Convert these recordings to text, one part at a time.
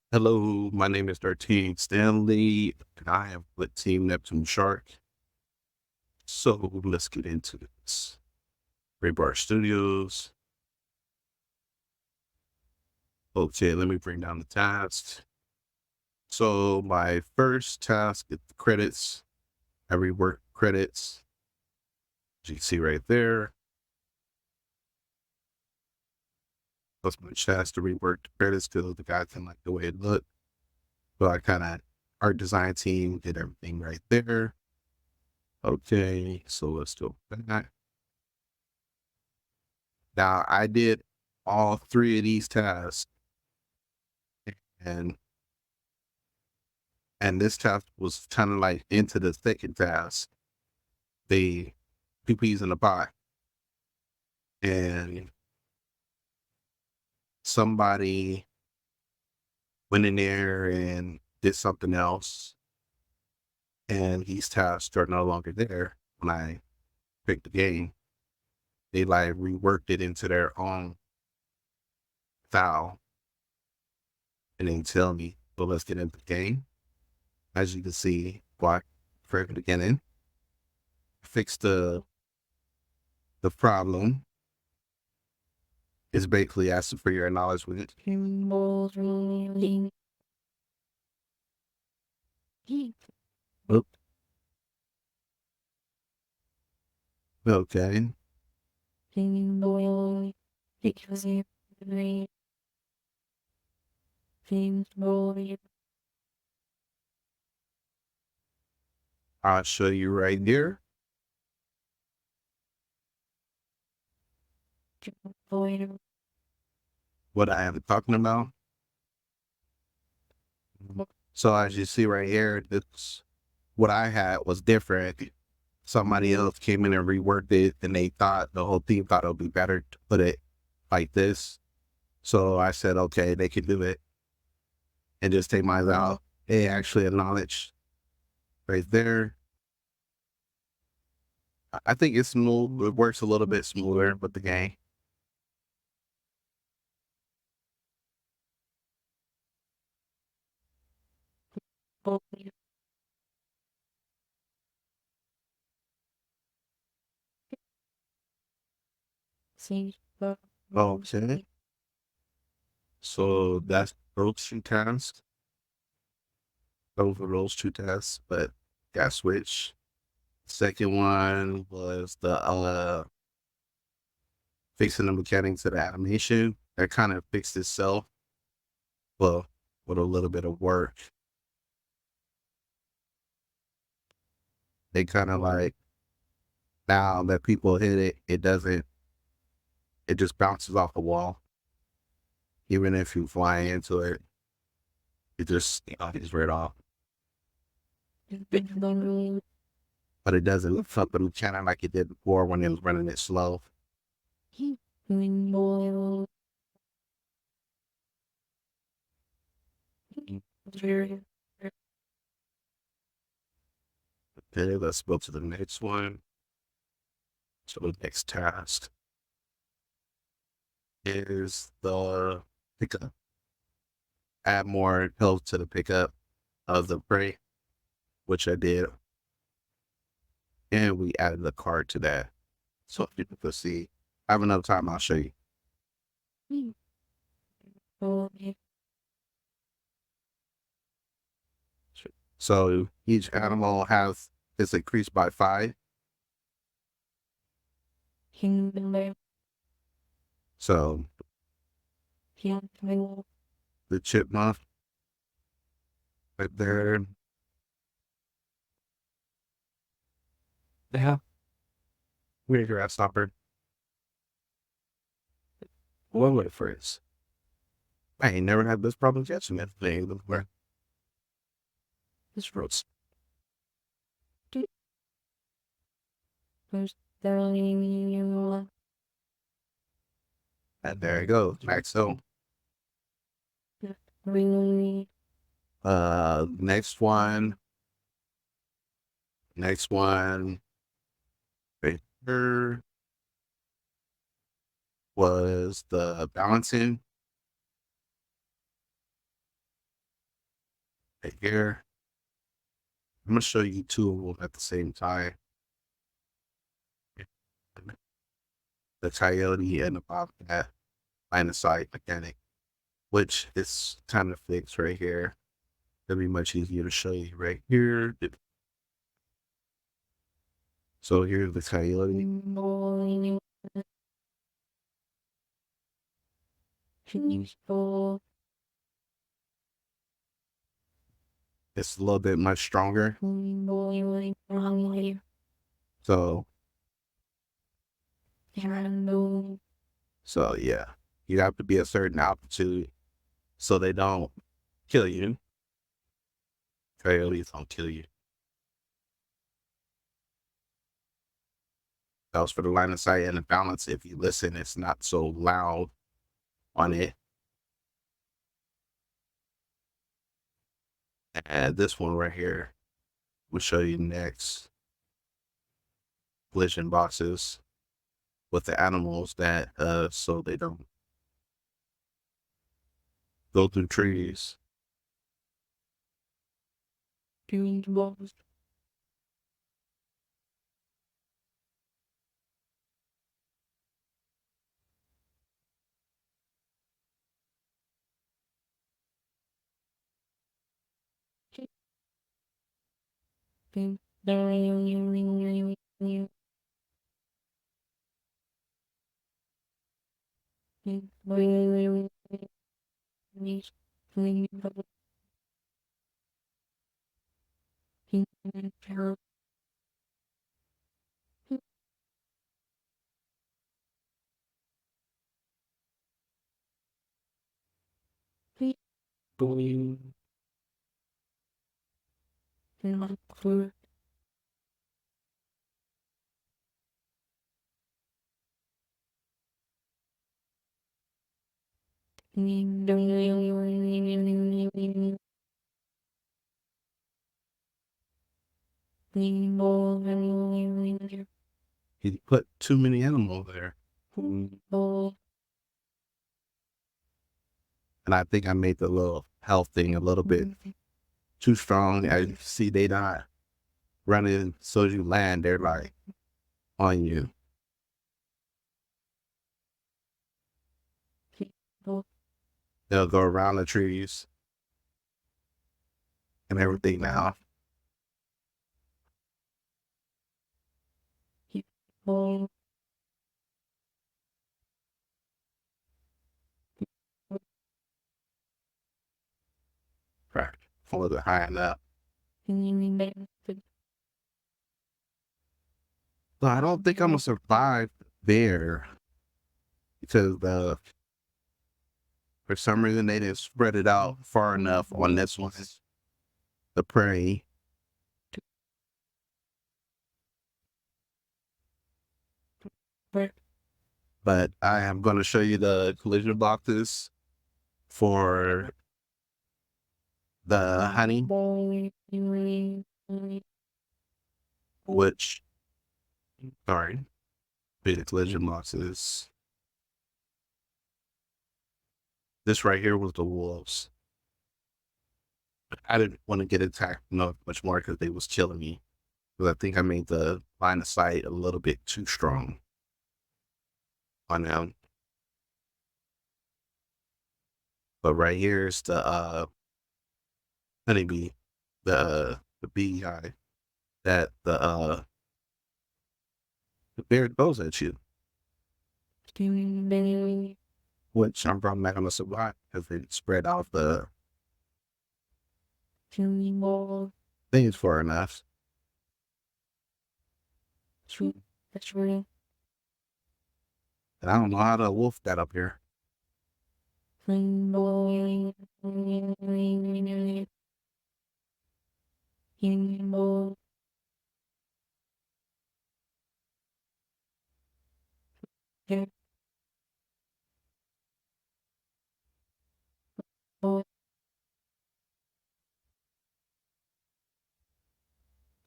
Hello, my name is 13 Stanley, and I am with Team Neptune Shark. So let's get into this. Bar Studios. Okay, let me bring down the task. So my first task is the credits. I rework credits. As you can see right there. Plus my task to rework the credits because the guys didn't like the way it looked. So I kind of art design team did everything right there. Okay, so let's go back. Now I did all three of these tasks, and this task was kind of like into the second task. The PP's in the pot, and somebody went in there and did something else, and these tasks are no longer there. When I picked the game, they like reworked it into their own style, and then tell me, "Well, let's get into the game." As you can see, black for the beginning, fix the problem is basically asking for your acknowledgement. Oop, okay. I'll show you right here what I am talking about. So as you see right here, this what I had was different. Somebody else came in and reworked it, and they thought the whole team thought it would be better to put it like this. So I said, okay, they could do it and just take mine out. They actually acknowledged right there. I think it's smooth. It works a little bit smoother with the game. Okay. So that's those two tasks. Those were those two tasks, but got switched. Second one was the fixing the mechanics of the animation. That kind of fixed itself, well, with a little bit of work. They kind of like now that people hit it, it doesn't. It just bounces off the wall. Even if you fly into it, it just is right off. But it doesn't look something kind of like it did before when it was running it slow. Okay, let's go to the next one. So the next task is the pickup. Add more health to the pickup of the prey, which I did. And we added a card to that. So if you can see, I have another time, I'll show you. So each animal has is increased by 5. So the chipmunk right there. Yeah. Weird grasshopper. One way first. I ain't never had this problem catching that thing before. This road's and there you go. Next so next one. Next one right here was the balancing. right here. I'm gonna show you two of them at the same time. The coyote and the bobcat line of sight mechanic, which is kind of fixed right here. It'll be much easier to show you right here. So here's the coyote. It's a little bit much stronger. So yeah, you have to be a certain altitude so they don't kill you. Coyotes don't kill you. That was for the line of sight and the balance. If you listen, it's not so loud on it. And this one right here, we'll show you next. Collision boxes with the animals that so they don't go through trees. He put too many animals there. And I think I made the little health thing a little bit too strong. As you see, they not running so as you land, they're like on you. They'll go around the trees and everything now. Right. A little bit high enough. So I don't think I'm gonna survive there because for some reason they didn't spread it out far enough on this one. The prey. But I am gonna show you the collision boxes for the honey, which sorry, the collision boxes. This right here was the wolves. I didn't want to get attacked much more because they was killing me. Because I think I made the line of sight a little bit too strong on them. But right here is the honeybee, the bee guy that the bear goes at you, which I'm probably not gonna survive because they spread out the things far enough. And I don't know how to wolf that up here.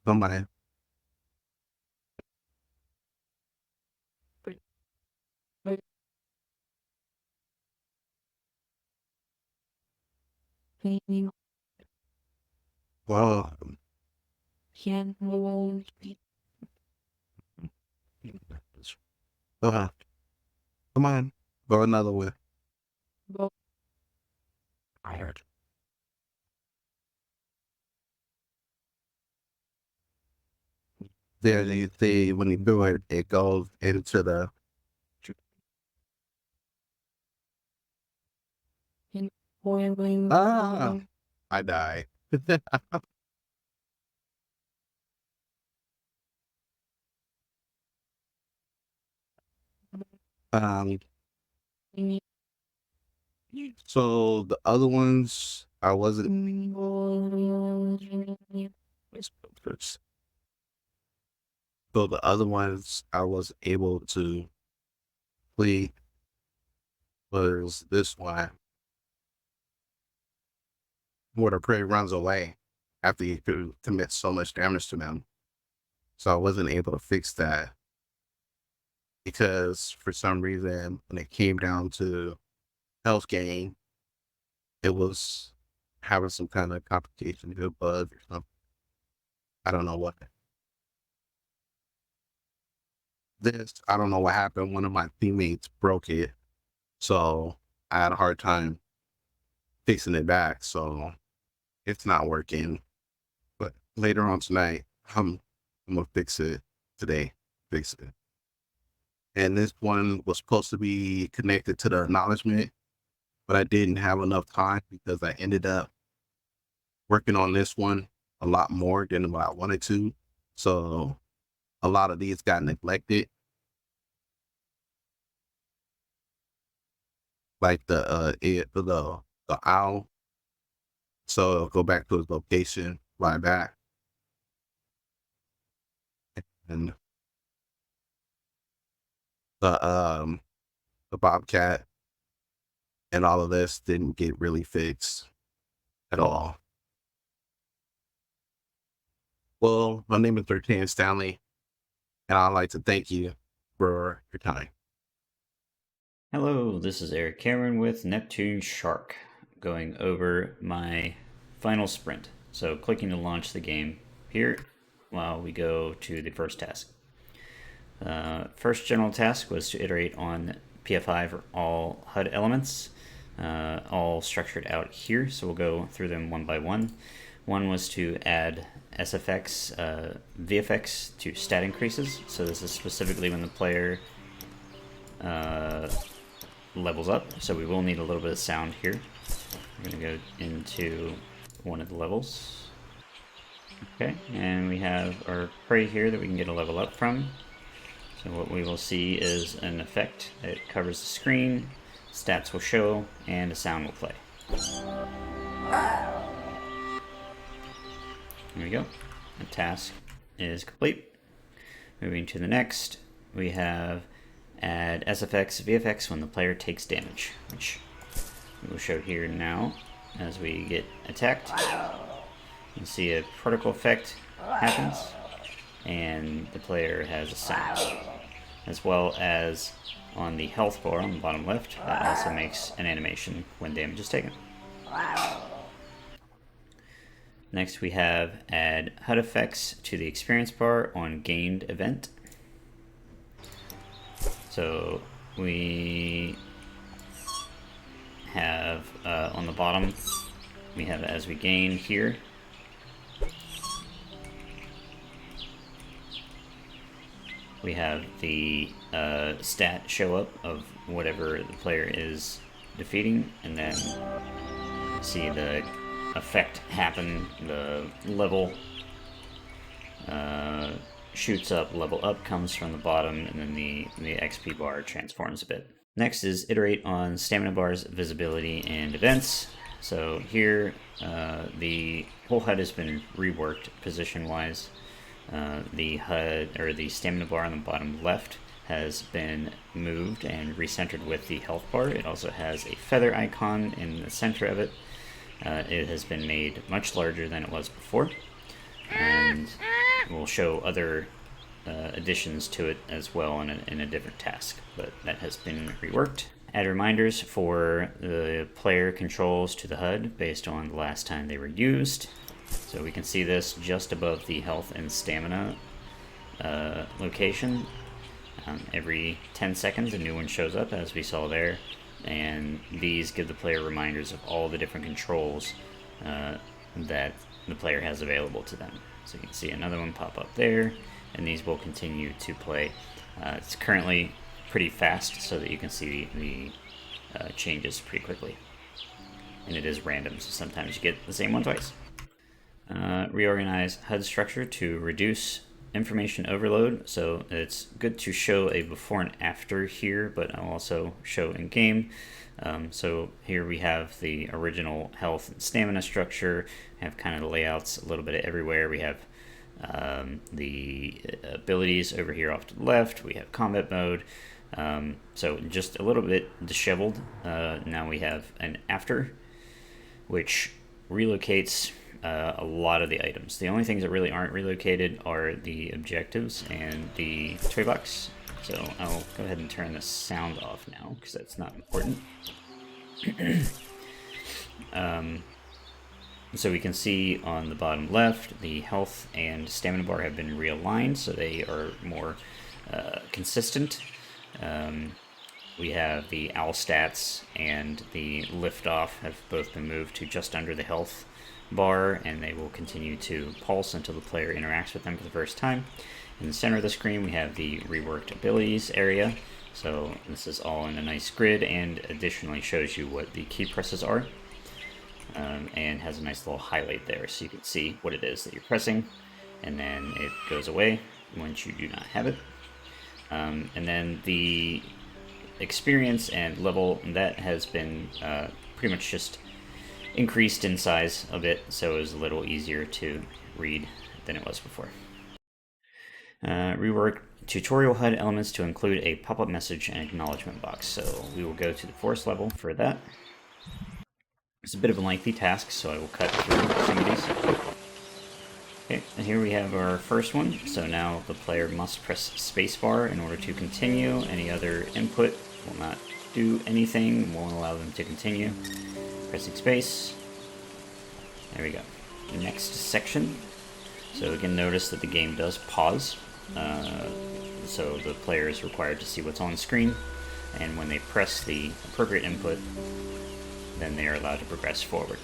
Somebody, Well, come on, go another way. I heard. There, you see, when you do it, it goes into the. Ah, I die. um, so the other ones, I wasn't. So the other ones I was able to complete was this one where the prey runs away after you commit so much damage to them. So I wasn't able to fix that because for some reason when it came down to health gain, it was having some kind of complication, a bug or something. I don't know what. I don't know what happened. One of my teammates broke it. So I had a hard time fixing it back. So it's not working. But later on tonight, I'm gonna fix it today. Fix it. And this one was supposed to be connected to the acknowledgement, but I didn't have enough time because I ended up working on this one a lot more than what I wanted to. So a lot of these got neglected. Like the owl. So it'll go back to its location, fly back. And the um the bobcat and all of this didn't get really fixed at all. Well, my name is 13 Stanley, and I'd like to thank you for your time. Hello, this is Eric Cameron with Neptune Shark, going over my final sprint. So clicking to launch the game here while we go to the first task. First general task was to iterate on PFI for all HUD elements, all structured out here, so we'll go through them one by one. One was to add SFX, VFX to stat increases, so this is specifically when the player levels up, so we will need a little bit of sound here. We're going to go into one of the levels. Okay, and we have our prey here that we can get a level up from. So what we will see is an effect that covers the screen, stats will show, and a sound will play. There we go. The task is complete. Moving to the next, we have add SFX, VFX when the player takes damage, which we will show here now as we get attacked. You see a particle effect happens, and the player has a sound, as well as on the health bar on the bottom left, that also makes an animation when damage is taken. Next we have add HUD effects to the experience bar on gained event. So we have on the bottom, we have as we gain here. We have the stat show up of whatever the player is defeating, and then see the effect happen. The level shoots up, level up comes from the bottom, and then the XP bar transforms a bit. Next is iterate on stamina bars, visibility, and events. So here, the whole HUD has been reworked position-wise. The HUD, or the stamina bar on the bottom left, has been moved and recentered with the health bar. It also has a feather icon in the center of it. It has been made much larger than it was before, and we'll show other additions to it as well in a different task, but that has been reworked. Add reminders for the player controls to the HUD based on the last time they were used. So we can see this just above the health and stamina location. Every 10 seconds a new one shows up, as we saw there, and these give the player reminders of all the different controls that the player has available to them. So you can see another one pop up there, and these will continue to play. It's currently pretty fast so that you can see the changes pretty quickly. And it is random, so sometimes you get the same one twice. Reorganize HUD structure to reduce information overload. So it's good to show a before and after here, but I'll also show in game. So here we have the original health and stamina structure, have kind of the layouts a little bit everywhere. We have the abilities over here off to the left. We have combat mode. So just a little bit disheveled. Now we have an after, which relocates a lot of the items. The only things that really aren't relocated are the objectives and the toy box. So I'll go ahead and turn the sound off now because that's not important. So we can see on the bottom left, the health and stamina bar have been realigned, so they are more consistent. We have the owl stats and the lift off have both been moved to just under the health bar, and they will continue to pulse until the player interacts with them for the first time. In the center of the screen, we have the reworked abilities area. So this is all in a nice grid, and additionally shows you what the key presses are, and has a nice little highlight there, so you can see what it is that you're pressing, and then it goes away once you do not have it. And then the experience and level, that has been pretty much just increased in size a bit, so it was a little easier to read than it was before. Rework tutorial HUD elements to include a pop-up message and acknowledgement box. So we will go to the force level for that. It's a bit of a lengthy task, so I will cut through some of these. Okay, and here we have our first one. So now the player must press spacebar in order to continue. Any other input will not do anything, won't allow them to continue. Pressing space. There we go. Next section. So again, notice that the game does pause. So the player is required to see what's on the screen, and when they press the appropriate input, then they are allowed to progress forward.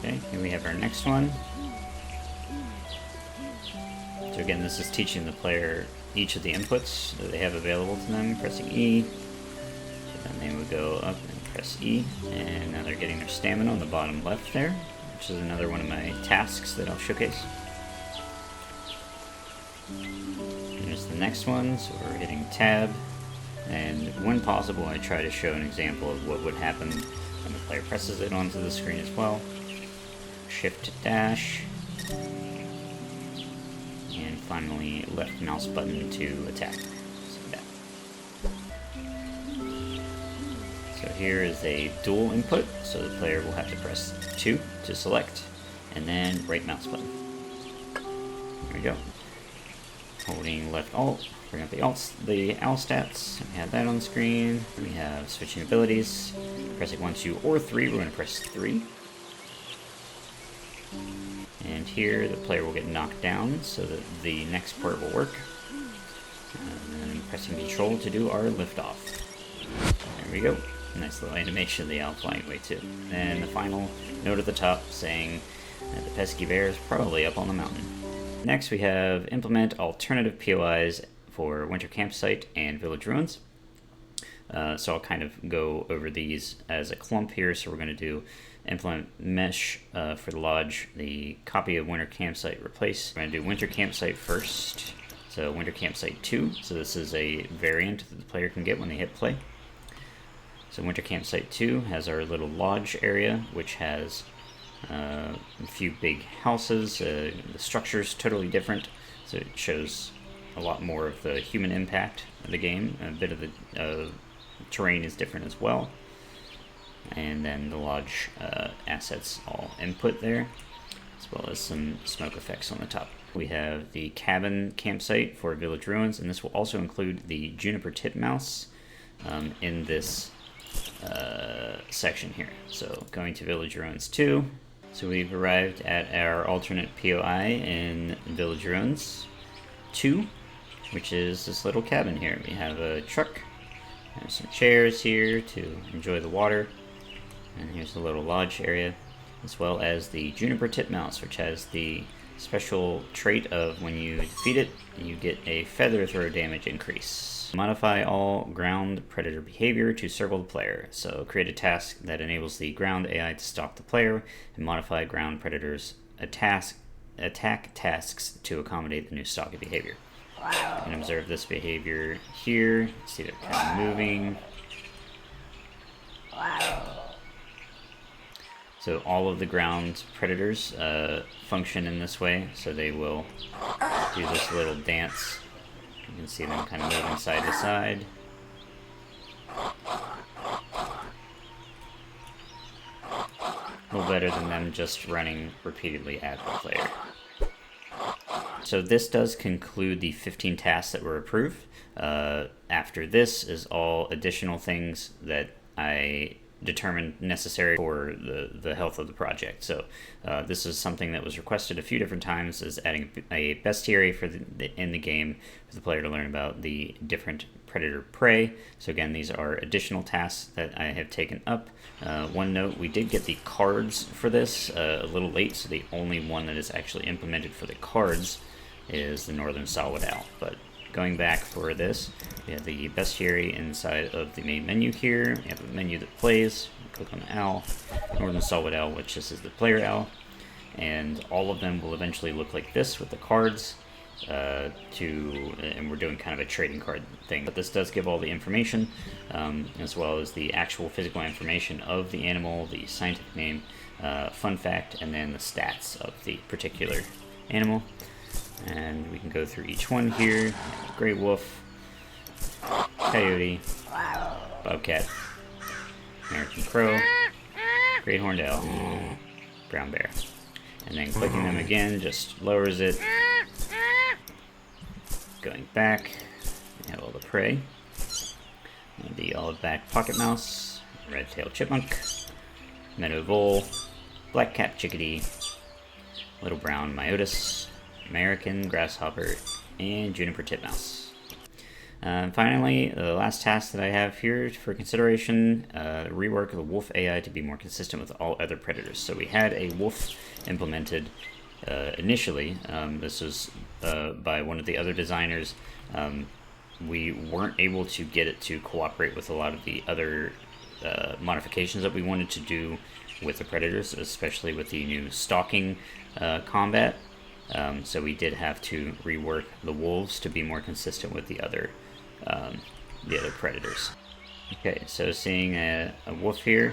Okay, here we have our next one. So again, this is teaching the player each of the inputs that they have available to them, pressing E. So then they would go up and press E, and now they're getting their stamina on the bottom left there, which is another one of my tasks that I'll showcase. Here's the next one, so we're hitting tab, and when possible I try to show an example of what would happen when the player presses it onto the screen as well. Shift dash, and finally left mouse button to attack. So here is a dual input, so the player will have to press 2 to select, and then right mouse button. There we go. Holding left alt, bring up the owl stats. We have that on the screen. We have switching abilities. Pressing 1, 2, or 3, we're going to press 3. And here the player will get knocked down so that the next part will work. And then pressing control to do our lift off. There we go. Nice little animation of the owl flying away too. And the final note at the top saying that the pesky bear is probably up on the mountain. Next we have implement alternative POIs for Winter Campsite and Village Ruins. So I'll kind of go over these as a clump here. So we're going to do implement mesh for the lodge, the copy of Winter Campsite replace. We're going to do Winter Campsite first. So Winter Campsite 2. So this is a variant that the player can get when they hit play. So Winter Campsite 2 has our little lodge area, which has a few big houses. The structure's totally different, so it shows a lot more of the human impact of the game. A bit of the terrain is different as well. And then the lodge assets all input there, as well as some smoke effects on the top. We have the cabin campsite for Village Ruins, and this will also include the juniper titmouse in this section here. So going to Village Ruins 2, So we've arrived at our alternate POI in Village Ruins 2, which is this little cabin here. We have a truck, there's some chairs here to enjoy the water, and here's a little lodge area, as well as the Juniper Titmouse, which has the special trait of when you defeat it, you get a feather throw damage increase. Modify all ground predator behavior to circle the player. So create a task that enables the ground AI to stalk the player, and modify ground predators attack tasks to accommodate the new stalking behavior. Wow. And observe this behavior here. See they're kind of moving. Wow. So all of the ground predators function in this way. So they will do this little dance. You can see them kind of moving side to side. A little better than them just running repeatedly at the player. So this does conclude the 15 tasks that were approved. After this is all additional things that I determined necessary for the health of the project. So this is something that was requested a few different times, is adding a bestiary for in the game for the player to learn about the different predator prey. So again, these are additional tasks that I have taken up. One note, we did get the cards for this a little late, so the only one that is actually implemented for the cards is the Northern Solid Owl. But going back for this, we have the bestiary inside of the main menu here. We have a menu that plays. Click on the owl, Northern Solid Owl, which this is the player owl, and all of them will eventually look like this with the cards. And we're doing kind of a trading card thing, but this does give all the information, as well as the actual physical information of the animal, the scientific name, fun fact, and then the stats of the particular animal. And we can go through each one here. Gray wolf, coyote, bobcat, American crow, great horned owl, brown bear. And then clicking them again just lowers it. Going back, we have all the prey. The olive-backed pocket mouse, red-tailed chipmunk, meadow vole, black-capped chickadee, little brown myotis, American grasshopper, and juniper titmouse. Finally, the last task that I have here for consideration, rework the wolf AI to be more consistent with all other predators. So we had a wolf implemented initially. This was by one of the other designers. We weren't able to get it to cooperate with a lot of the other modifications that we wanted to do with the predators, especially with the new stalking combat. So we did have to rework the wolves to be more consistent with the other predators. Okay, so seeing a wolf here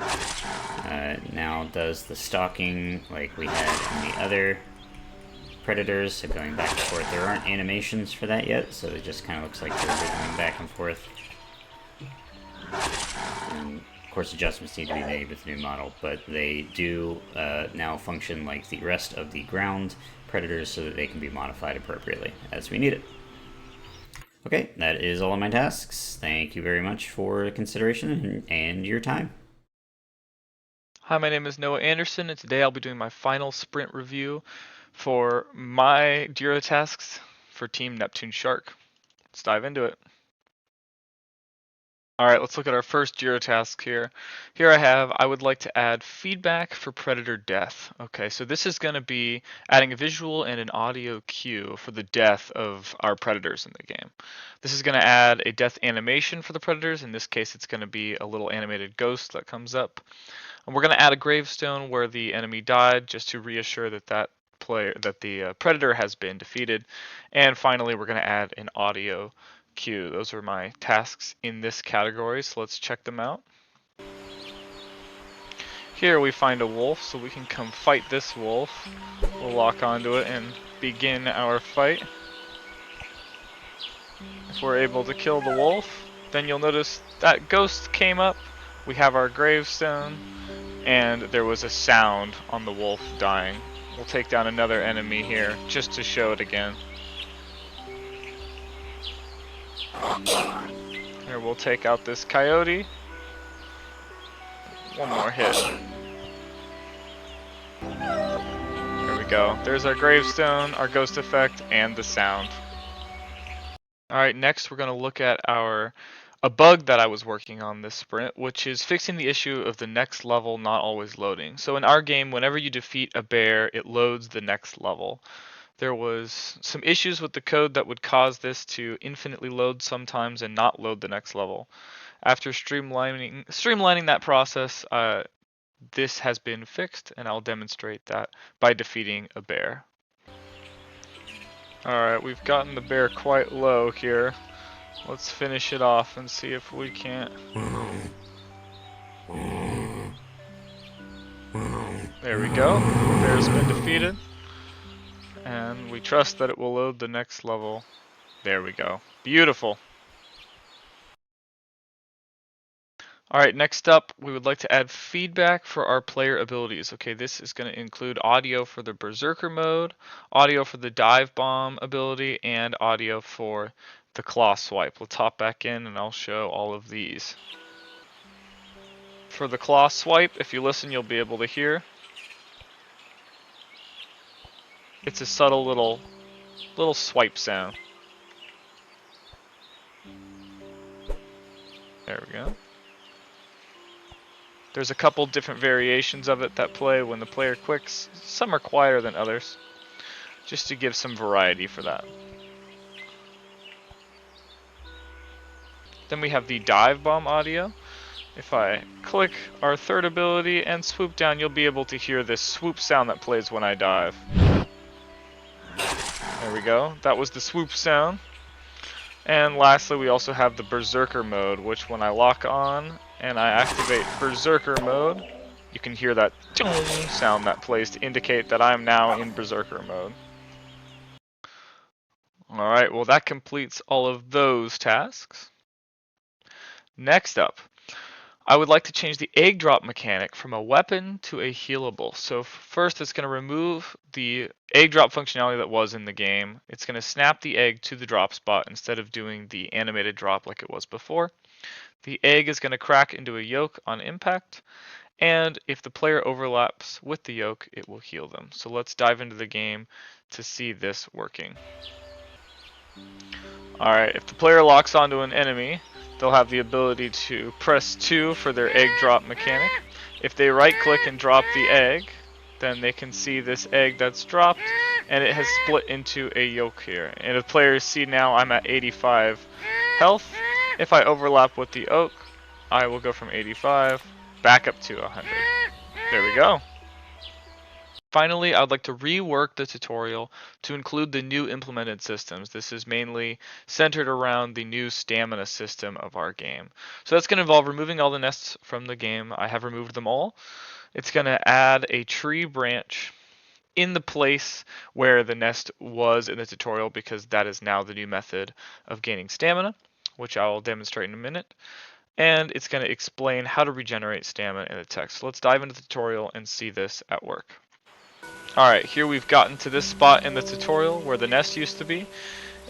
now does the stalking like we had in the other predators. So going back and forth, there aren't animations for that yet, so it just kind of looks like they're going back and forth. And of course, adjustments need to be made with the new model, but they do now function like the rest of the ground predators, so that they can be modified appropriately as we need it. Okay, that is all of my tasks. Thank you very much for consideration and your time. Hi, my name is Noah Anderson, and today I'll be doing my final sprint review for my Jira tasks for Team Neptune Shark. Let's dive into it. Alright, let's look at our first Jira task here. Here I would like to add feedback for predator death. Okay, so this is going to be adding a visual and an audio cue for the death of our predators in the game. This is going to add a death animation for the predators. In this case, it's going to be a little animated ghost that comes up. And we're going to add a gravestone where the enemy died, just to reassure that the predator has been defeated. And finally, we're going to add an audio cue. Those are my tasks in this category, so let's check them out. Here we find a wolf, so we can come fight this wolf. We'll lock onto it and begin our fight. If we're able to kill the wolf, then you'll notice that ghost came up. We have our gravestone, and there was a sound on the wolf dying. We'll take down another enemy here just to show it again. Here we'll take out this coyote. One more hit. go. There's our gravestone, our ghost effect, and the sound. Alright, next we're going to look at a bug that I was working on this sprint, which is fixing the issue of the next level not always loading. So in our game, whenever you defeat a bear, it loads the next level. There was some issues with the code that would cause this to infinitely load sometimes and not load the next level. After streamlining that process, this has been fixed, and I'll demonstrate that by defeating a bear. Alright, we've gotten the bear quite low here. Let's finish it off and see if we can't. There we go. The bear's been defeated. And we trust that it will load the next level. There we go. Beautiful. Alright, next up, we would like to add feedback for our player abilities. Okay, this is going to include audio for the Berserker mode, audio for the Dive Bomb ability, and audio for the Claw Swipe. Let's hop back in and I'll show all of these. For the Claw Swipe, if you listen, you'll be able to hear. It's a subtle little swipe sound. There we go. There's a couple different variations of it that play when the player clicks. Some are quieter than others, just to give some variety for that. Then we have the Dive Bomb audio. If I click our third ability and swoop down, you'll be able to hear this swoop sound that plays when I dive. There we go. That was the swoop sound. And lastly, we also have the Berserker mode, which when I lock on and I activate Berserker mode, you can hear that sound that plays to indicate that I'm now in Berserker mode. Alright, well that completes all of those tasks. Next up, I would like to change the egg drop mechanic from a weapon to a healable. So first it's going to remove the egg drop functionality that was in the game. It's going to snap the egg to the drop spot instead of doing the animated drop like it was before. The egg is going to crack into a yolk on impact, and if the player overlaps with the yolk, it will heal them. So let's dive into the game to see this working. Alright, if the player locks onto an enemy, they'll have the ability to press 2 for their egg drop mechanic. If they right click and drop the egg, then they can see this egg that's dropped, and it has split into a yolk here. And if players see now I'm at 85 health, if I overlap with the oak, I will go from 85 back up to 100. There we go. Finally, I would like to rework the tutorial to include the new implemented systems. This is mainly centered around the new stamina system of our game. So that's going to involve removing all the nests from the game. I have removed them all. It's going to add a tree branch in the place where the nest was in the tutorial, because that is now the new method of gaining stamina, which I will demonstrate in a minute. And it's going to explain how to regenerate stamina in the text. So let's dive into the tutorial and see this at work. Alright, here we've gotten to this spot in the tutorial where the nest used to be.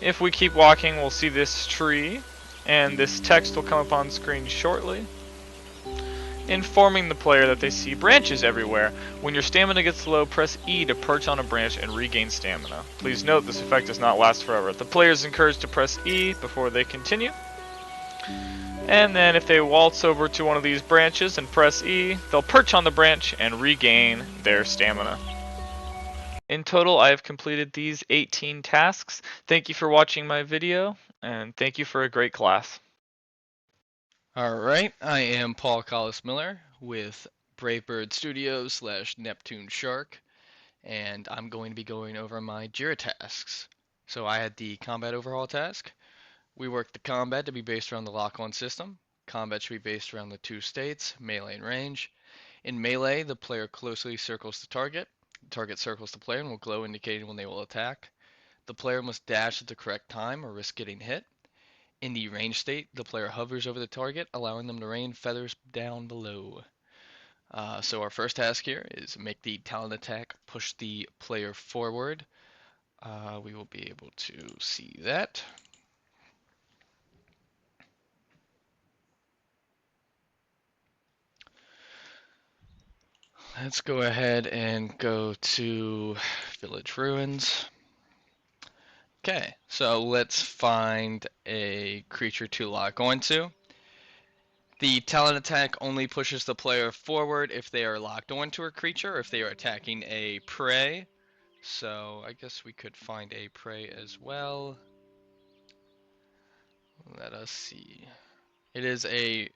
If we keep walking, we'll see this tree, and this text will come up on screen shortly, informing the player that they see branches everywhere. When your stamina gets low, press E to perch on a branch and regain stamina. Please note this effect does not last forever. The player is encouraged to press E before they continue. And then if they waltz over to one of these branches and press E, they'll perch on the branch and regain their stamina. In total, I have completed these 18 tasks. Thank you for watching my video, and thank you for a great class. Alright, I am Paul Collis Miller with Bravebird Studios / Neptune Shark, and I'm going to be going over my JIRA tasks. So I had the combat overhaul task. We worked the combat to be based around the lock-on system. Combat should be based around the two states, melee and range. In melee, the player closely circles the target. The target circles the player and will glow, indicating when they will attack. The player must dash at the correct time or risk getting hit. In the range state, the player hovers over the target, allowing them to rain feathers down below. So our first task here is make the talent attack push the player forward. We will be able to see that. Let's go ahead and go to Village Ruins. Okay, so let's find a creature to lock onto. The talent attack only pushes the player forward if they are locked onto a creature, or if they are attacking a prey. So I guess we could find a prey as well. Let us see. It is a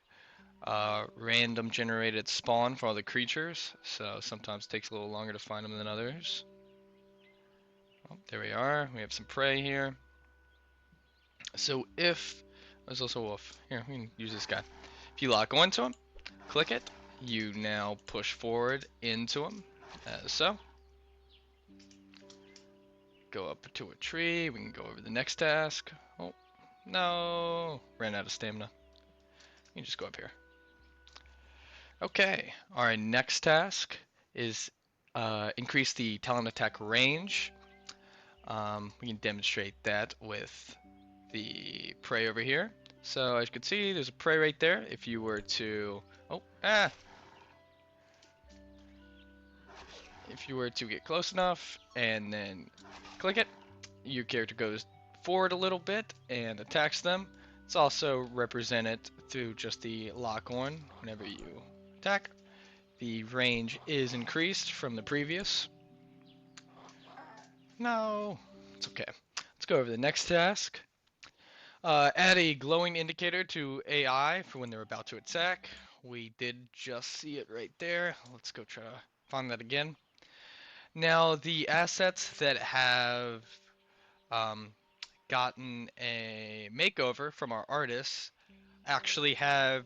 random generated spawn for all the creatures, so sometimes it takes a little longer to find them than others. Oh, there we are. We have some prey here. So if there's also a wolf. Here, we can use this guy. If you lock onto him, click it. You now push forward into him, as so. Go up to a tree. We can go over the next task. Oh, no. Ran out of stamina. You can just go up here. Okay, our next task is increase the talent attack range. We can demonstrate that with the prey over here. So as you can see, there's a prey right there. If you were to, if you were to get close enough and then click it, your character goes forward a little bit and attacks them. It's also represented through just the lock on whenever you attack. The range is increased from the previous. No, it's okay. Let's go over to the next task. Add a glowing indicator to AI for when they're about to attack. We did just see it right there. Let's go try to find that again. Now, the assets that have um, gotten a makeover from our artists actually have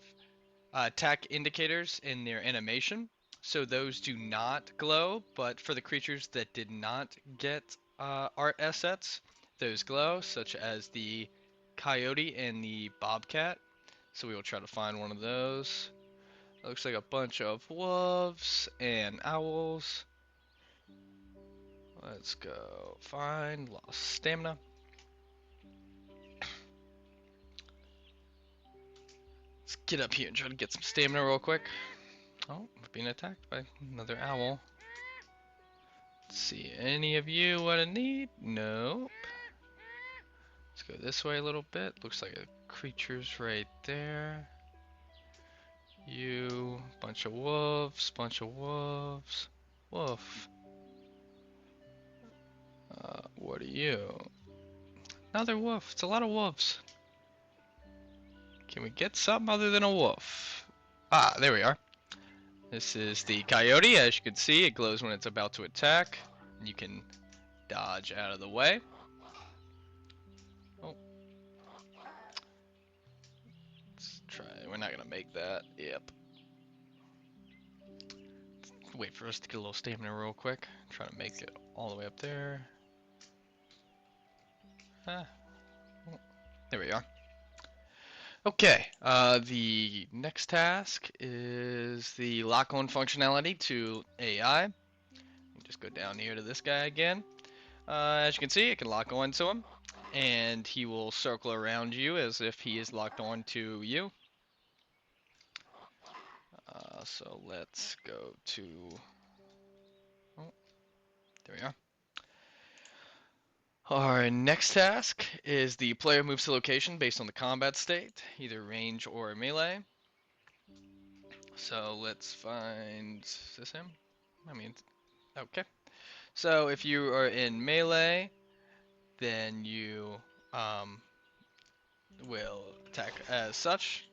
attack indicators in their animation. So those do not glow, but for the creatures that did not get art assets, those glow, such as the coyote and the bobcat. So we will try to find one of those. It looks like a bunch of wolves and owls. Let's go find lost stamina. Let's get up here and try to get some stamina real quick. Oh, we're being attacked by another owl. Let's see, any of you what I need? Nope. Let's go this way a little bit. Looks like a creature's right there. You, bunch of wolves, bunch of wolves. Wolf. What are you? Another wolf. It's a lot of wolves. Can we get something other than a wolf? Ah, there we are. This is the coyote. As you can see, it glows when it's about to attack. You can dodge out of the way. Oh. Let's try. We're not going to make that. Yep. Wait for us to get a little stamina real quick. Try to make it all the way up there. Ah. Oh. There we are. Okay, the next task is the lock-on functionality to AI. Just go down here to this guy again. As you can see, it can lock on to him, and he will circle around you as if he is locked on to you. So let's go to... Oh, there we are. Our next task is the player moves to location based on the combat state, either range or melee. So let's find... Is this him? I mean, okay. So if you are in melee, then you will attack as such.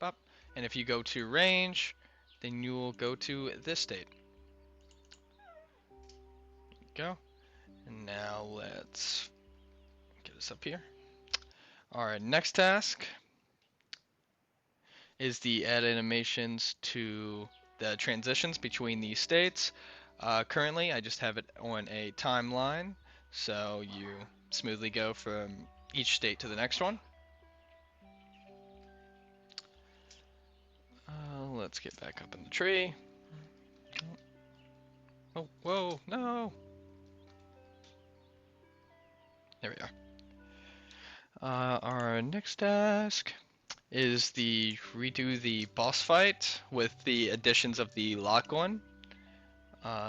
Bop. And if you go to range, then you will go to this state. Go. And now let's get us up here. Our next task is the add animations to the transitions between these states. Currently, I just have it on a timeline, so you smoothly go from each state to the next one. Let's get back up in the tree. Oh, whoa, no! There we are. Our next task is the redo the boss fight with the additions of the lock one.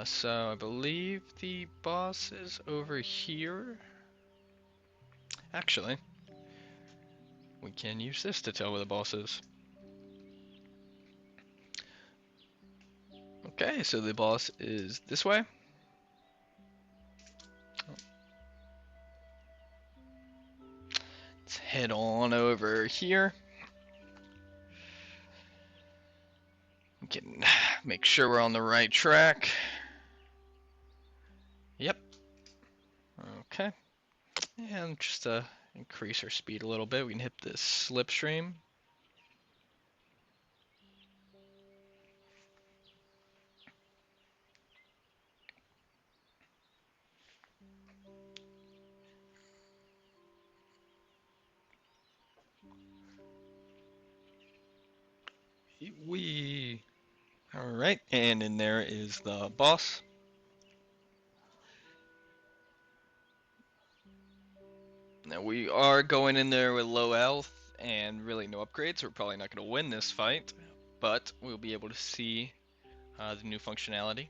So I believe the boss is over here. Actually, we can use this to tell where the boss is. Okay, so the boss is this way. Let's head on over here. We can make sure we're on the right track. Yep. Okay. And just to increase our speed a little bit, we can hit this slipstream. Wee. All right, and in there is the boss. Now we are going in there with low health and really no upgrades. We're probably not going to win this fight, but we'll be able to see the new functionality.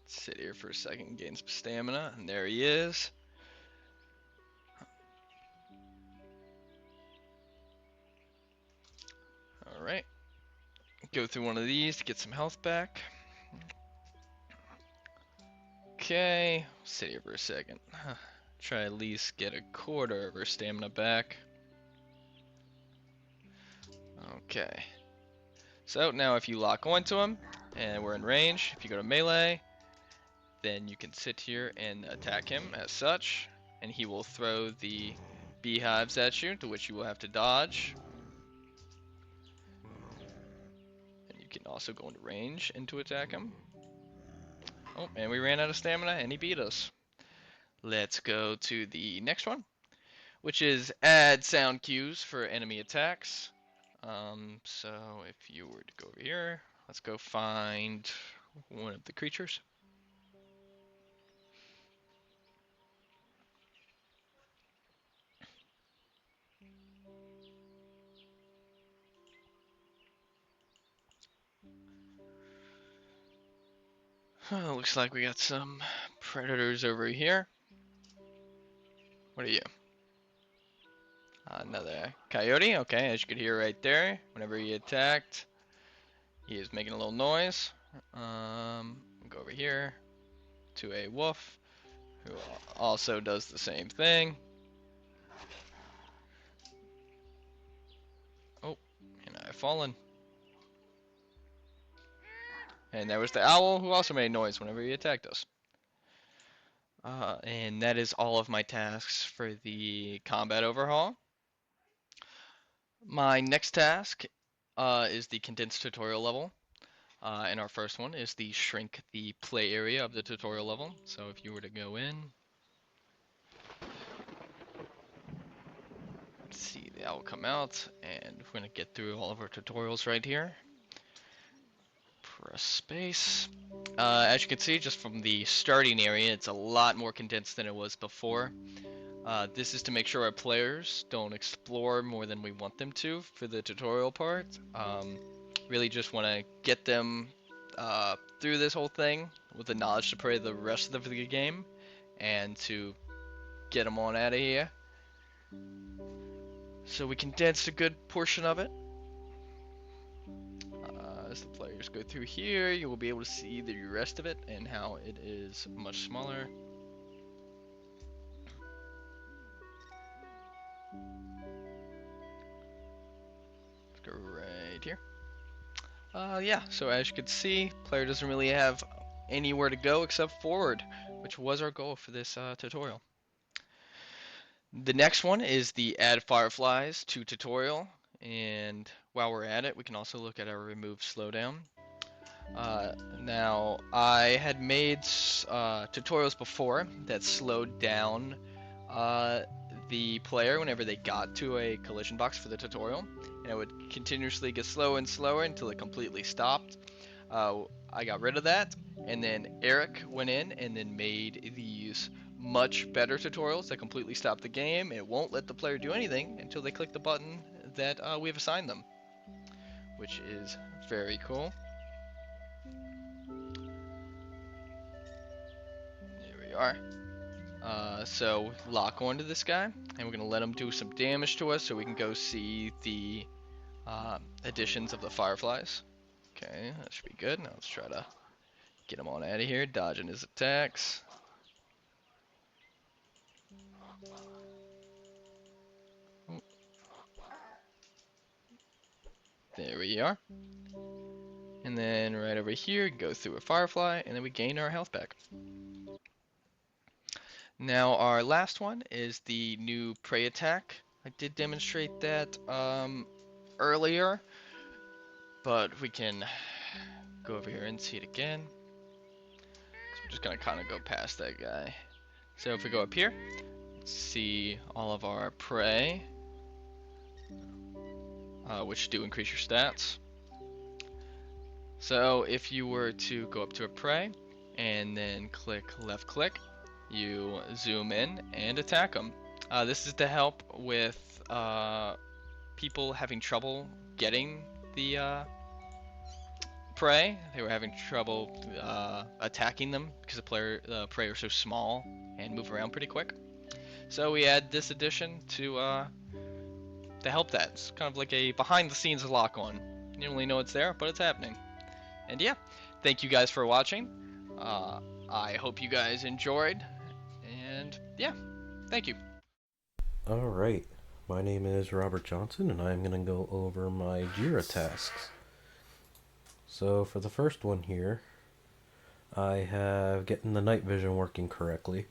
Sit here for a second, gain some stamina, and there he is. All right, go through one of these to get some health back. Okay, sit here for a second. Try at least get a quarter of our stamina back. Okay. So now if you lock onto him, and we're in range, if you go to melee, then you can sit here and attack him as such, and he will throw the beehives at you, to which you will have to dodge. And you can also go into range and to attack him. Oh, and we ran out of stamina, and he beat us. Let's go to the next one, which is add sound cues for enemy attacks. So if you were to go over here, let's go find one of the creatures. Looks like we got some predators over here. What are you? Another coyote. Okay, as you could hear right there, whenever he attacked, he is making a little noise. Go over here to a wolf, who also does the same thing. Oh, and I've fallen. And there was the owl, who also made noise whenever he attacked us. And that is all of my tasks for the combat overhaul. My next task is the condensed tutorial level. And our first one is the shrink the play area of the tutorial level. So if you were to go in, see, that will come out, and we're going to get through all of our tutorials right here. Press space. As you can see, just from the starting area, it's a lot more condensed than it was before. This is to make sure our players don't explore more than we want them to for the tutorial part. Really just want to get them through this whole thing with the knowledge to play the rest of the game, and to get them on out of here. So we condensed a good portion of it. As the players go through here, you will be able to see the rest of it and how it is much smaller. Let's go right here. Yeah, so as you can see, player doesn't really have anywhere to go except forward, which was our goal for this tutorial. The next one is the add fireflies to tutorial, and while we're at it, we can also look at our remove slowdown. Now, I had made tutorials before that slowed down the player whenever they got to a collision box for the tutorial, and it would continuously get slower and slower until it completely stopped. I got rid of that, and then Eric went in and then made these much better tutorials that completely stop the game. It won't let the player do anything until they click the button that we've assigned them, which is very cool. There we are. So lock onto this guy, and we're gonna let him do some damage to us, so we can go see the additions of the fireflies. Okay, that should be good. Now let's try to get him on out of here, dodging his attacks. There we are. And then right over here, go through a firefly, and then we gain our health back. Now our last one is the new prey attack. I did demonstrate that earlier, but we can go over here and see it again. So I'm just gonna kind of go past that guy. So if we go up here, see all of our prey, which do increase your stats. So if you were to go up to a prey and then click left click, you zoom in and attack them. This is to help with people having trouble getting the prey. They were having trouble attacking them because the prey are so small and move around pretty quick. So we add this addition to help that. It's kind of like a behind-the-scenes lock-on. You don't really know it's there, but it's happening. And yeah, thank you guys for watching. I hope you guys enjoyed. And yeah, thank you. Alright, my name is Robert Johnson, and I'm going to go over my Jira tasks. So for the first one here, I have getting the night vision working correctly.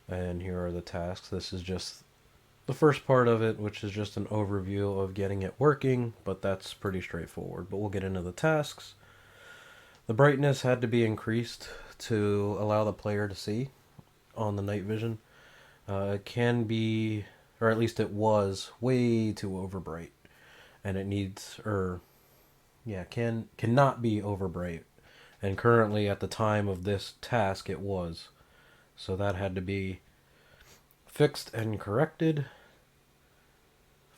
And here are the tasks. This is just the first part of it, which is just an overview of getting it working, but that's pretty straightforward. But we'll get into the tasks. The brightness had to be increased to allow the player to see on the night vision. It can be, or at least it was, way too over bright. And it needs, cannot be over bright. And currently at the time of this task it was. So that had to be fixed and corrected.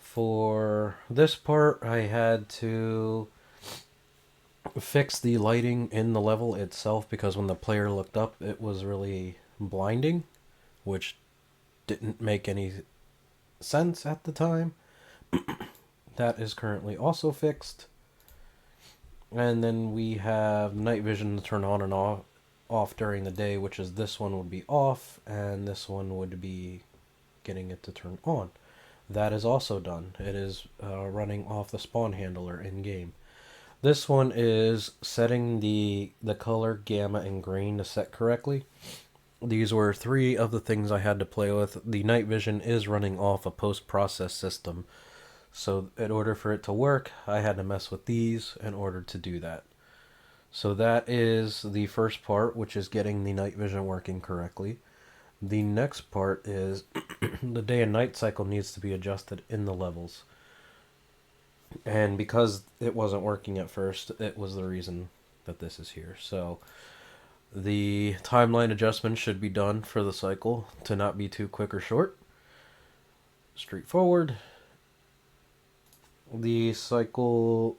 For this part, I had to fix the lighting in the level itself, because when the player looked up, it was really blinding, which didn't make any sense at the time. That is currently also fixed. And then we have night vision to turn on and off during the day, which is this one would be off, and this one would be getting it to turn on. That is also done. It is running off the spawn handler in game. This one is setting the color gamma and green to set correctly. These were 3 of the things I had to play with. The night vision is running off a post-process system, so in order for it to work, I had to mess with these in order to do that. So that is the first part, which is getting the night vision working correctly. The next part is the day and night cycle needs to be adjusted in the levels. And because it wasn't working at first, it was the reason that this is here. So the timeline adjustment should be done for the cycle to not be too quick or short. Straightforward. The cycle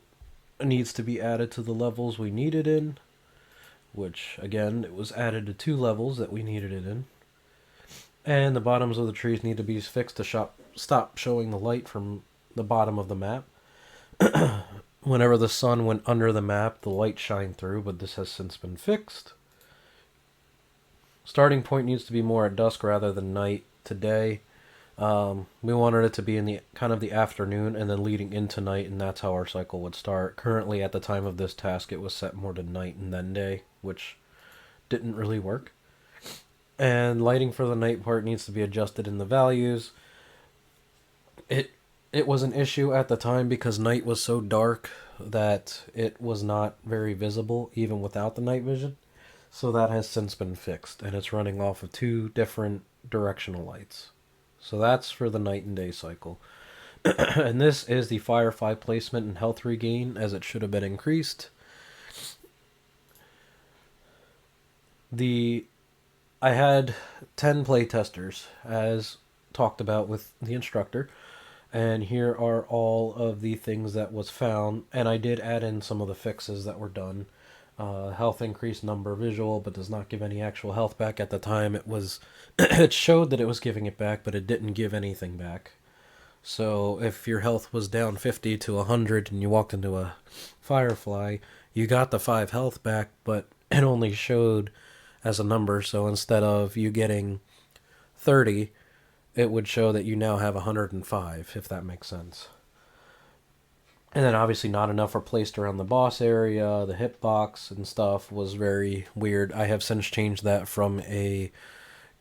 needs to be added to the levels we need it in, which again, it was added to 2 levels that we needed it in. And the bottoms of the trees need to be fixed to stop showing the light from the bottom of the map. Whenever the sun went under the map, the light shined through, but this has since been fixed. Starting point needs to be more at dusk rather than night today. We wanted it to be in the kind of the afternoon and then leading into night, and that's how our cycle would start. Currently, at the time of this task, it was set more to night and then day, which didn't really work. And lighting for the night part needs to be adjusted in the values. It was an issue at the time because night was so dark that it was not very visible even without the night vision. So that has since been fixed, and it's running off of 2 different directional lights. So that's for the night and day cycle. And this is the Firefly placement and health regain, as it should have been increased. I had 10 playtesters, as talked about with the instructor, And here are all of the things that was found, and I did add in some of the fixes that were done. Health increase number visual, but does not give any actual health back. At the time, it was it showed that it was giving it back, but it didn't give anything back. So if your health was down 50 to 100 and you walked into a firefly, you got the 5 health back, but it only showed as a number. So instead of you getting 30, it would show that you now have 105, if that makes sense. And then obviously not enough are placed around the boss area. The hitbox and stuff was very weird. I have since changed that from a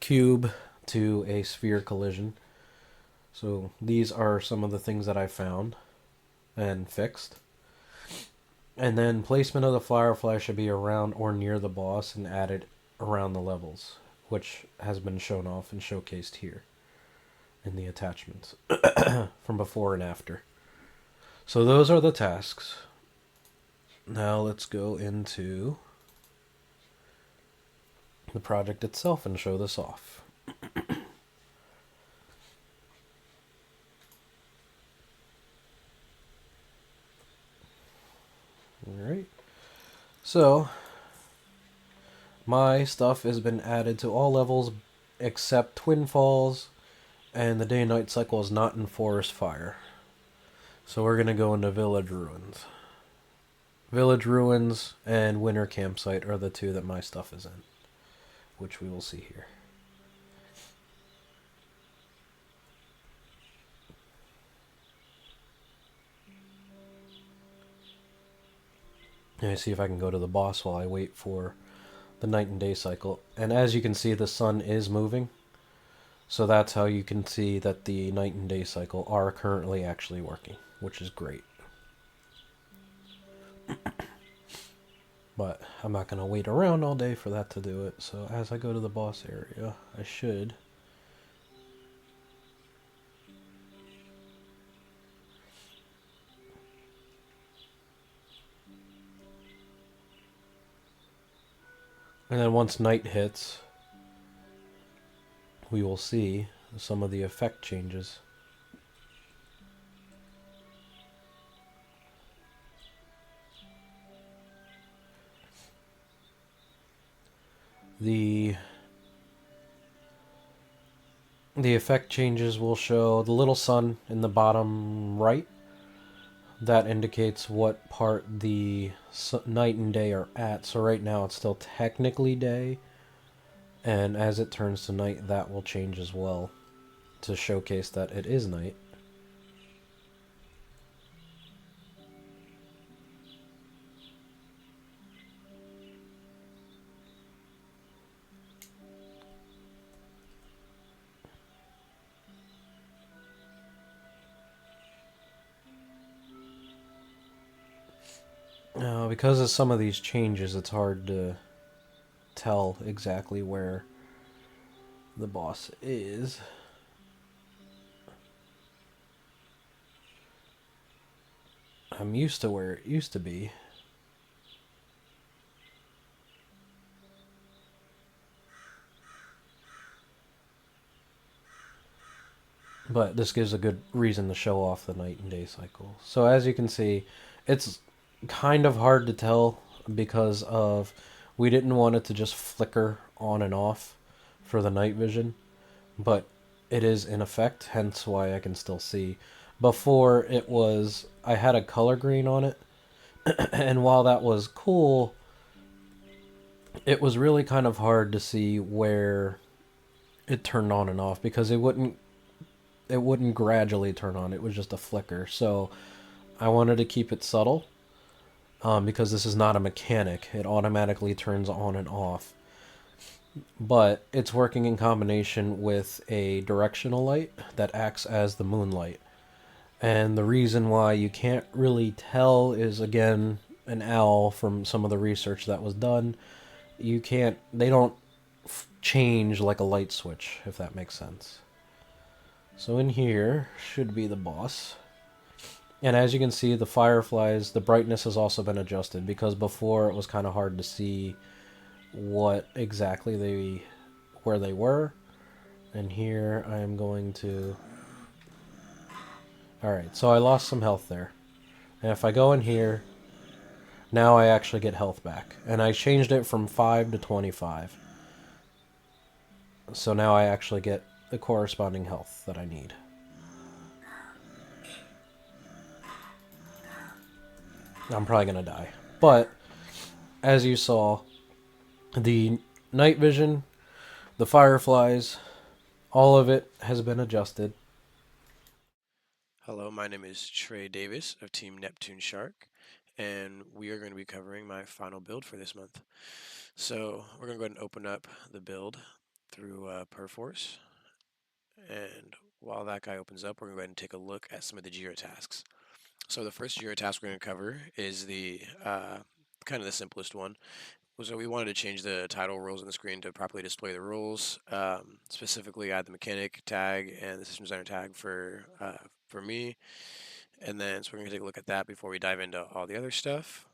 cube to a sphere collision. So these are some of the things that I found and fixed. And then placement of the firefly should be around or near the boss and added around the levels, which has been shown off and showcased here in the attachments from before and after. So those are the tasks. Now let's go into the project itself and show this off. Alright. So my stuff has been added to all levels except Twin Falls, and the day and night cycle is not in Forest Fire. So we're going to go into Village Ruins. Village Ruins and Winter Campsite are the two that my stuff is in, which we will see here. Let me see if I can go to the boss while I wait for the night and day cycle. And as you can see, the sun is moving. So that's how you can see that the night and day cycle are currently actually working, which is great. But I'm not going to wait around all day for that to do it. So as I go to the boss area, I should... And then once night hits, we will see some of the effect changes. The effect changes will show the little sun in the bottom right. That indicates what part the night and day are at. So right now it's still technically day, and as it turns to night, that will change as well to showcase that it is night. Now, because of some of these changes, it's hard to tell exactly where the boss is. I'm used to where it used to be. But this gives a good reason to show off the night and day cycle. So as you can see, it's kind of hard to tell because of we didn't want it to just flicker on and off for the night vision, but it is in effect, hence why I can still see. Before it was, I had a color green on it, and while that was cool, it was really kind of hard to see where it turned on and off because it wouldn't gradually turn on. It was just a flicker. So I wanted to keep it subtle because this is not a mechanic. It automatically turns on and off. But it's working in combination with a directional light that acts as the moonlight. And the reason why you can't really tell is, again, an owl from some of the research that was done. They don't change like a light switch, if that makes sense. So in here should be the boss. And as you can see, the fireflies, the brightness has also been adjusted because before it was kind of hard to see what exactly where they were. And here I am going to Alright, so I lost some health there. And if I go in here, now I actually get health back. And I changed it from 5 to 25. So now I actually get the corresponding health that I need. I'm probably going to die. But, as you saw, the night vision, the fireflies, all of it has been adjusted. Hello, my name is Trey Davis of Team Neptune Shark, and we are going to be covering my final build for this month. So we're going to go ahead and open up the build through Perforce, and while that guy opens up, we're going to go ahead and take a look at some of the Jira tasks. So the first Jira task we're going to cover is the kind of the simplest one. So we wanted to change the title roles on the screen to properly display the roles, specifically add the mechanic tag and the system designer tag for me. And then, so we're going to take a look at that before we dive into all the other stuff.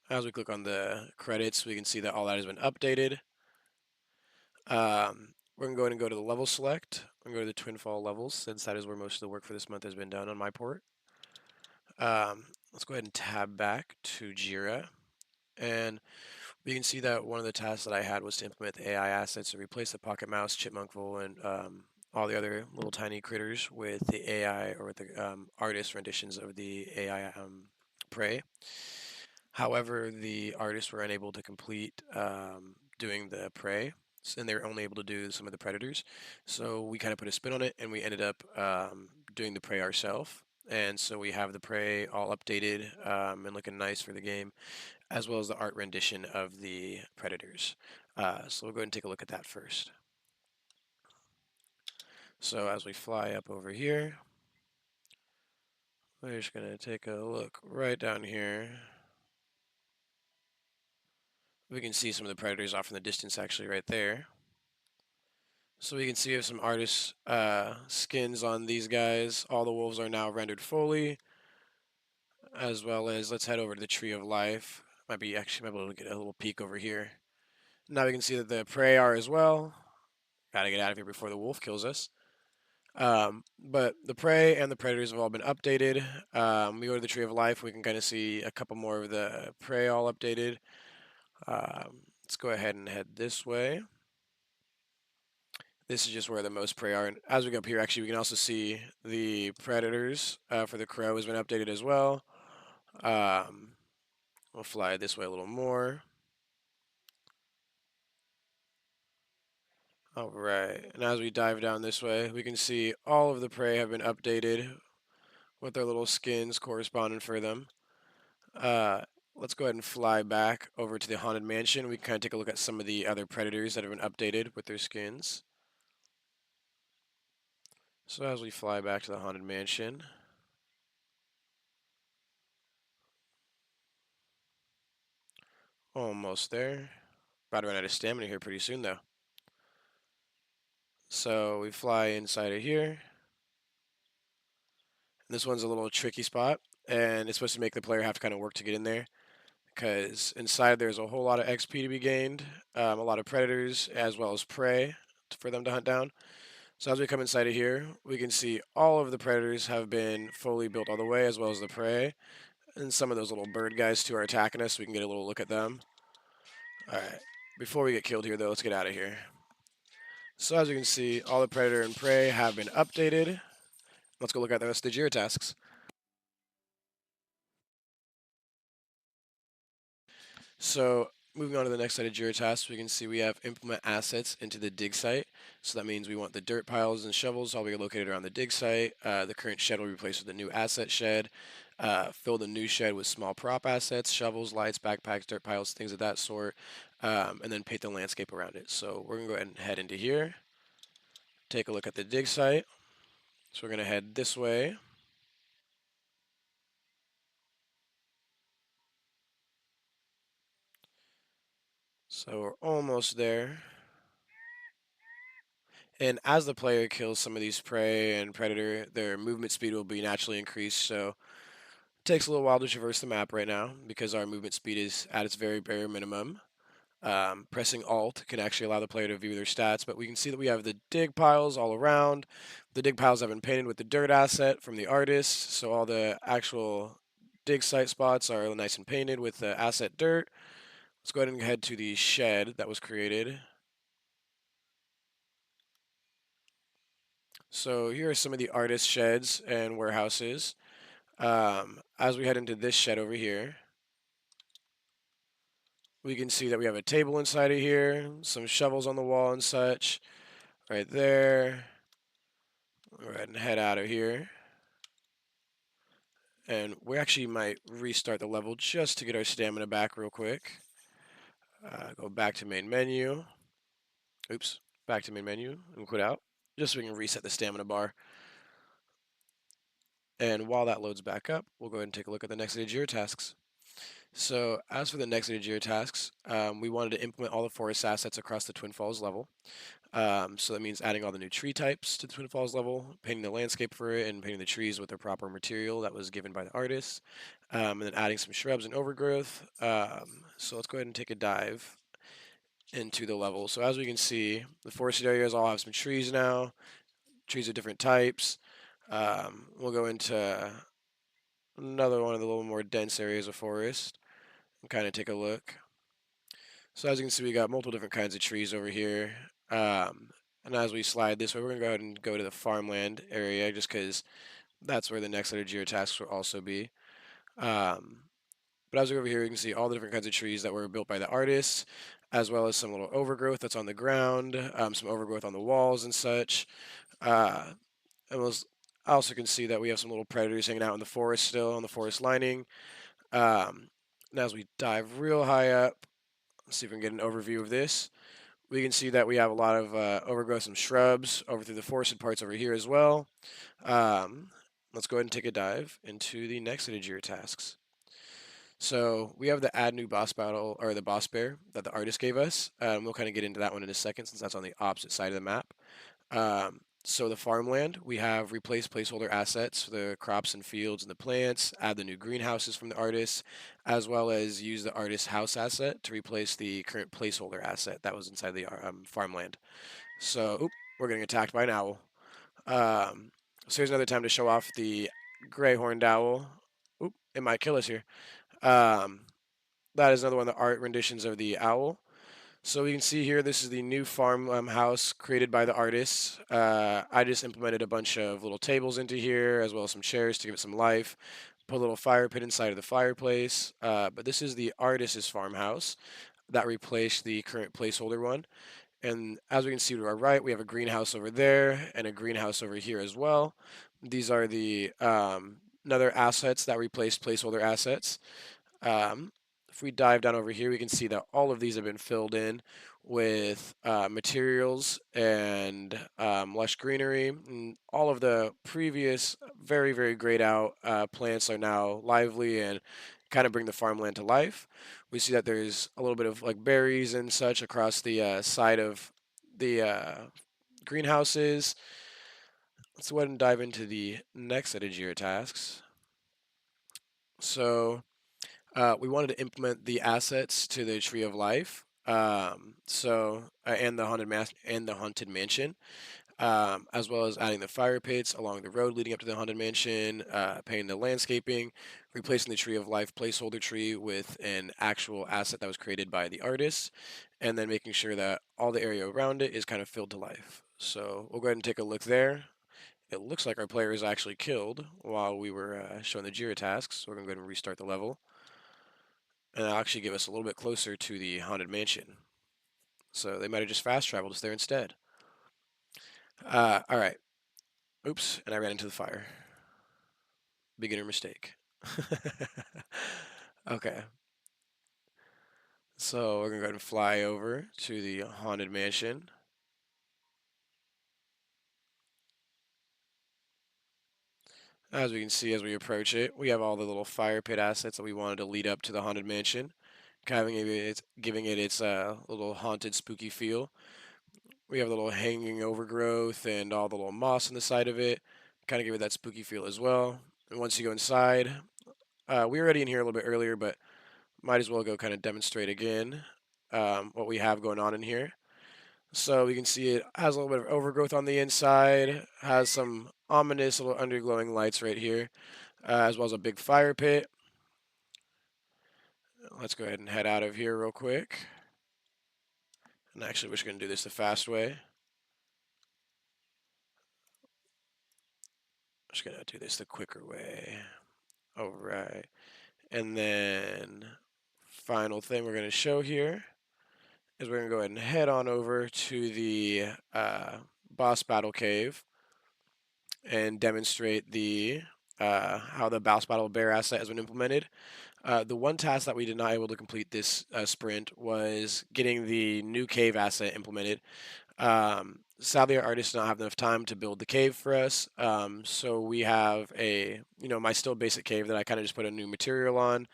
As we click on the credits, we can see that all that has been updated. We're going to go ahead and go to the level select. I'm going to go to the Twinfall levels, since that is where most of the work for this month has been done on my port. Let's go ahead and tab back to Jira. And we can see that one of the tasks that I had was to implement the AI assets to replace the Pocket Mouse, Chipmunkful, and all the other little tiny critters with the AI or with the artist renditions of the AI prey. However, the artists were unable to complete doing the prey, and they were only able to do some of the predators. So we kind of put a spin on it, and we ended up doing the prey ourselves. And so we have the prey all updated and looking nice for the game, as well as the art rendition of the predators. So we'll go ahead and take a look at that first. So as we fly up over here, we're just going to take a look right down here. We can see some of the predators off in the distance actually right there. So we can see we have some artist skins on these guys. All the wolves are now rendered fully, as well as let's head over to the Tree of Life. Might be able to get a little peek over here. Now we can see that the prey are as well. Gotta get out of here before the wolf kills us. But the prey and the predators have all been updated. We go to the Tree of Life. We can kind of see a couple more of the prey all updated. Let's go ahead and head this way. This is just where the most prey are. And as we go up here, actually, we can also see the predators for the crow has been updated as well. We'll fly this way a little more. All right, and as we dive down this way, we can see all of the prey have been updated with their little skins corresponding for them. Let's go ahead and fly back over to the Haunted Mansion. We can kind of take a look at some of the other predators that have been updated with their skins. So as we fly back to the Haunted Mansion, almost there. About to run out of stamina here pretty soon, though. So we fly inside of here. This one's a little tricky spot, and it's supposed to make the player have to kind of work to get in there, because inside there's a whole lot of XP to be gained, a lot of predators as well as prey for them to hunt down. So as we come inside of here, we can see all of the predators have been fully built all the way, as well as the prey, and some of those little bird guys too are attacking us, so we can get a little look at them. All right, before we get killed here though, let's get out of here. So as you can see, all the predator and prey have been updated. Let's go look at the rest of the Jira tasks. So moving on to the next set of Jira tasks, we can see we have implement assets into the dig site. So that means we want the dirt piles and shovels all be located around the dig site. The current shed will be replaced with a new asset shed. Fill the new shed with small prop assets, shovels, lights, backpacks, dirt piles, things of that sort. And then paint the landscape around it. So we're going to go ahead and head into here. Take a look at the dig site. So we're going to head this way. So we're almost there. And as the player kills some of these prey and predator, their movement speed will be naturally increased. So it takes a little while to traverse the map right now because our movement speed is at its very bare minimum. Pressing Alt can actually allow the player to view their stats, but we can see that we have the dig piles all around. The dig piles have been painted with the dirt asset from the artist, so all the actual dig site spots are nice and painted with the asset dirt. Let's go ahead and head to the shed that was created. So here are some of the artist sheds and warehouses. As we head into this shed over here, we can see that we have a table inside of here, some shovels on the wall and such, right there. Go ahead and head out of here. And we actually might restart the level just to get our stamina back real quick. Go back to main menu. Oops, back to main menu and quit out, just so we can reset the stamina bar. And while that loads back up, we'll go ahead and take a look at the next day Jira tasks. So as for the next day Jira tasks, we wanted to implement all the forest assets across the Twin Falls level. So that means adding all the new tree types to the Twin Falls level, painting the landscape for it, and painting the trees with the proper material that was given by the artist, and then adding some shrubs and overgrowth. So let's go ahead and take a dive into the level. So as we can see, the forested areas all have some trees now, trees of different types. We'll go into another one of the little more dense areas of forest and kind of take a look. So as you can see, we got multiple different kinds of trees over here. And as we slide this way, we're going to go ahead and go to the farmland area just because that's where the next set of Jira tasks will also be. But as we go over here, we can see all the different kinds of trees that were built by the artists, as well as some little overgrowth that's on the ground, some overgrowth on the walls and such. And I also can see that we have some little predators hanging out in the forest still, on the forest lining. And as we dive real high up, let's see if we can get an overview of this. We can see that we have a lot of overgrowth and shrubs over through the forested parts over here as well. Let's go ahead and take a dive into the next set of Jira tasks. So we have the add new boss battle, or the boss bear that the artist gave us. We'll kind of get into that one in a second since that's on the opposite side of the map. So the farmland, we have replaced placeholder assets for the crops and fields and the plants, add the new greenhouses from the artist, as well as use the artist's house asset to replace the current placeholder asset that was inside the farmland. So, we're getting attacked by an owl. So here's another time to show off the gray horned owl. It might kill us here. Um, that is another one of the art renditions of the owl. So we can see here, this is the new farm house created by the artists. I just implemented a bunch of little tables into here, as well as some chairs to give it some life. Put a little fire pit inside of the fireplace. But this is the artist's farmhouse that replaced the current placeholder one. And as we can see to our right, we have a greenhouse over there and a greenhouse over here as well. These are the another assets that replaced placeholder assets. Um, if we dive down over here, we can see that all of these have been filled in with materials and lush greenery. And all of the previous very, very grayed out plants are now lively and kind of bring the farmland to life. We see that there's a little bit of like berries and such across the side of the greenhouses. Let's go ahead and dive into the next set of Jira tasks. So we wanted to implement the assets to the Tree of Life. And the haunted mansion, as well as adding the fire pits along the road leading up to the haunted mansion, painting the landscaping, replacing the Tree of Life placeholder tree with an actual asset that was created by the artist, and then making sure that all the area around it is kind of filled to life. So we'll go ahead and take a look there. It looks like our player is actually killed while we were showing the Jira tasks, so we're going to go ahead and restart the level. And that'll actually give us a little bit closer to the haunted mansion. So they might have just fast traveled us there instead. All right. Oops, and I ran into the fire. Beginner mistake. Okay. So we're gonna go ahead and fly over to the haunted mansion. As we can see as we approach it, we have all the little fire pit assets that we wanted to lead up to the haunted mansion, giving it its little haunted, spooky feel. We have a little hanging overgrowth and all the little moss on the side of it, kind of give it that spooky feel as well. And once you go inside, we were already in here a little bit earlier, but might as well go kind of demonstrate again. what we have going on in here. So we can see it has a little bit of overgrowth on the inside, has some ominous little underglowing lights right here, as well as a big fire pit. Let's go ahead and head out of here real quick. And actually, we're just going to do this the fast way. Just going to do this the quicker way. All right. And then, final thing we're going to show here is we're going to go ahead and head on over to the boss battle cave and demonstrate the how the boss battle bear asset has been implemented. The one task that we did not able to complete this sprint was getting the new cave asset implemented. Sadly, our artist did not have enough time to build the cave for us, so we have a, my still basic cave that I kind of just put a new material on.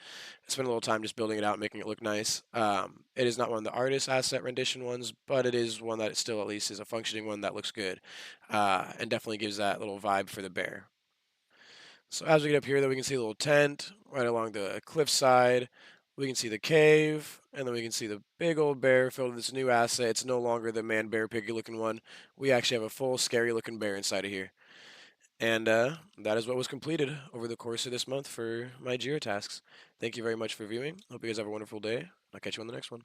I spent a little time just building it out, making it look nice. It is not one of the artist asset rendition ones, but it is one that still at least is a functioning one that looks good, and definitely gives that little vibe for the bear. So as we get up here, though, we can see a little tent right along the cliffside. We can see the cave, and then we can see the big old bear filled with this new asset. It's no longer the man bear piggy looking one. We actually have a full scary looking bear inside of here. And that is what was completed over the course of this month for my Jira tasks. Thank you very much for viewing. Hope you guys have a wonderful day. I'll catch you on the next one.